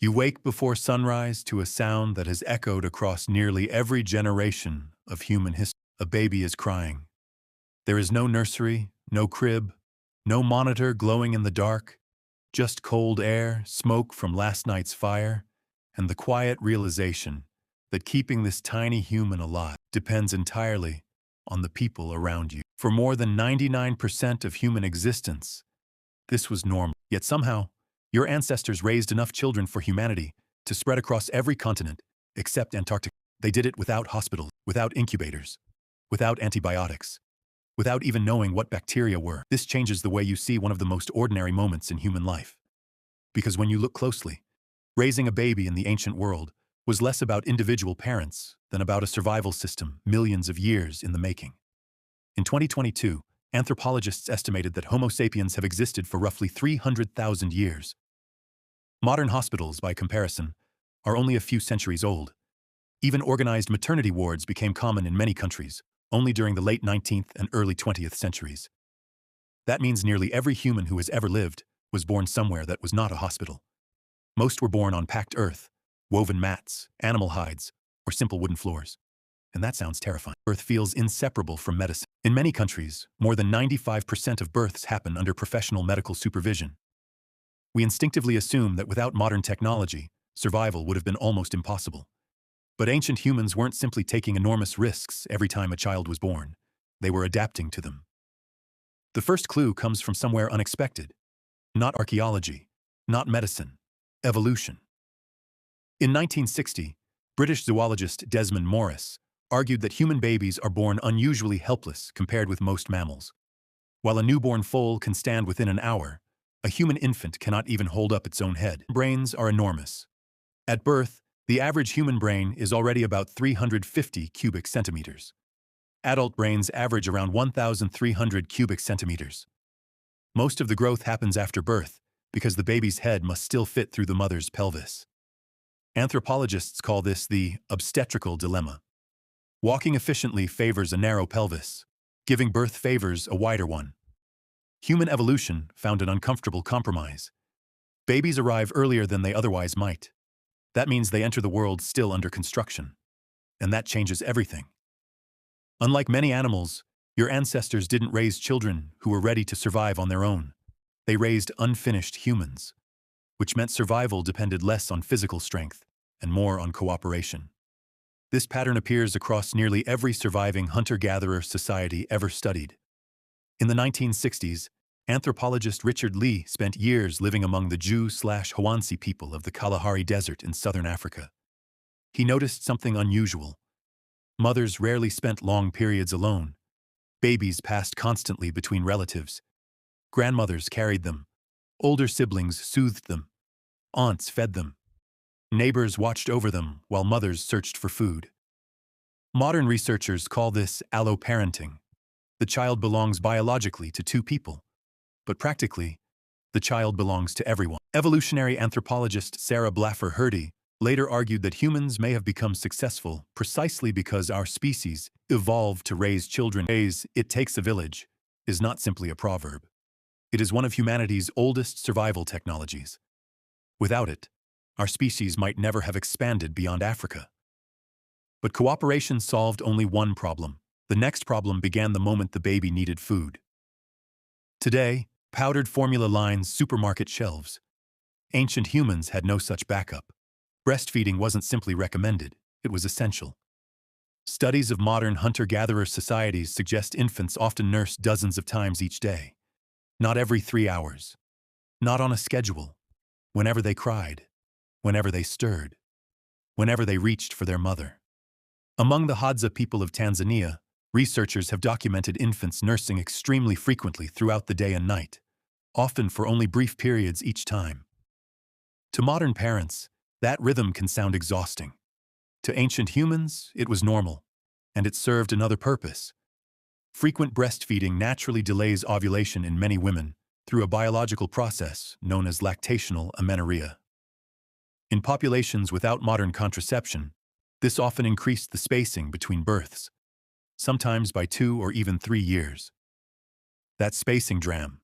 You wake before sunrise to a sound that has echoed across nearly every generation of human history. A baby is crying. There is no nursery, no crib, no monitor glowing in the dark, just cold air, smoke from last night's fire, and the quiet realization that keeping this tiny human alive depends entirely on the people around you. For more than 99% of human existence, this was normal. Yet somehow, your ancestors raised enough children for humanity to spread across every continent except Antarctica. They did it without hospitals, without incubators, without antibiotics, without even knowing what bacteria were. This changes the way you see one of the most ordinary moments in human life. Because when you look closely, raising a baby in the ancient world was less about individual parents than about a survival system millions of years in the making. In 2022, anthropologists estimated that Homo sapiens have existed for roughly 300,000 years. Modern hospitals, by comparison, are only a few centuries old. Even organized maternity wards became common in many countries, only during the late 19th and early 20th centuries. That means nearly every human who has ever lived was born somewhere that was not a hospital. Most were born on packed earth, woven mats, animal hides, or simple wooden floors. And that sounds terrifying. Birth feels inseparable from medicine. In many countries, more than 95% of births happen under professional medical supervision. We instinctively assume that without modern technology, survival would have been almost impossible. But ancient humans weren't simply taking enormous risks every time a child was born. They were adapting to them. The first clue comes from somewhere unexpected. Not archaeology, not medicine, evolution. In 1960, British zoologist Desmond Morris argued that human babies are born unusually helpless compared with most mammals. While a newborn foal can stand within an hour, a human infant cannot even hold up its own head. Brains are enormous. At birth, the average human brain is already about 350 cubic centimeters. Adult brains average around 1,300 cubic centimeters. Most of the growth happens after birth because the baby's head must still fit through the mother's pelvis. Anthropologists call this the obstetrical dilemma. Walking efficiently favors a narrow pelvis. Giving birth favors a wider one. Human evolution found an uncomfortable compromise. Babies arrive earlier than they otherwise might. That means they enter the world still under construction. And that changes everything. Unlike many animals, your ancestors didn't raise children who were ready to survive on their own. They raised unfinished humans, which meant survival depended less on physical strength and more on cooperation. This pattern appears across nearly every surviving hunter-gatherer society ever studied. In the 1960s, anthropologist Richard Lee spent years living among the Jew/Hawansi people of the Kalahari Desert in southern Africa. He noticed something unusual. Mothers rarely spent long periods alone. Babies passed constantly between relatives. Grandmothers carried them. Older siblings soothed them. Aunts fed them. Neighbors watched over them while mothers searched for food. Modern researchers call this alloparenting. The child belongs biologically to two people, but practically, the child belongs to everyone. Evolutionary anthropologist Sarah Blaffer Hrdy later argued that humans may have become successful precisely because our species evolved to raise children. "It takes a village" is not simply a proverb. It is one of humanity's oldest survival technologies. Without it, our species might never have expanded beyond Africa. But cooperation solved only one problem. The next problem began the moment the baby needed food. Today, powdered formula lines supermarket shelves. Ancient humans had no such backup. Breastfeeding wasn't simply recommended, it was essential. Studies of modern hunter-gatherer societies suggest infants often nurse dozens of times each day. Not every 3 hours. Not on a schedule. Whenever they cried. Whenever they stirred. Whenever they reached for their mother. Among the Hadza people of Tanzania, researchers have documented infants nursing extremely frequently throughout the day and night, often for only brief periods each time. To modern parents, that rhythm can sound exhausting. To ancient humans, it was normal, and it served another purpose. Frequent breastfeeding naturally delays ovulation in many women through a biological process known as lactational amenorrhea. In populations without modern contraception, this often increased the spacing between births, sometimes by 2 or even 3 years. That spacing dram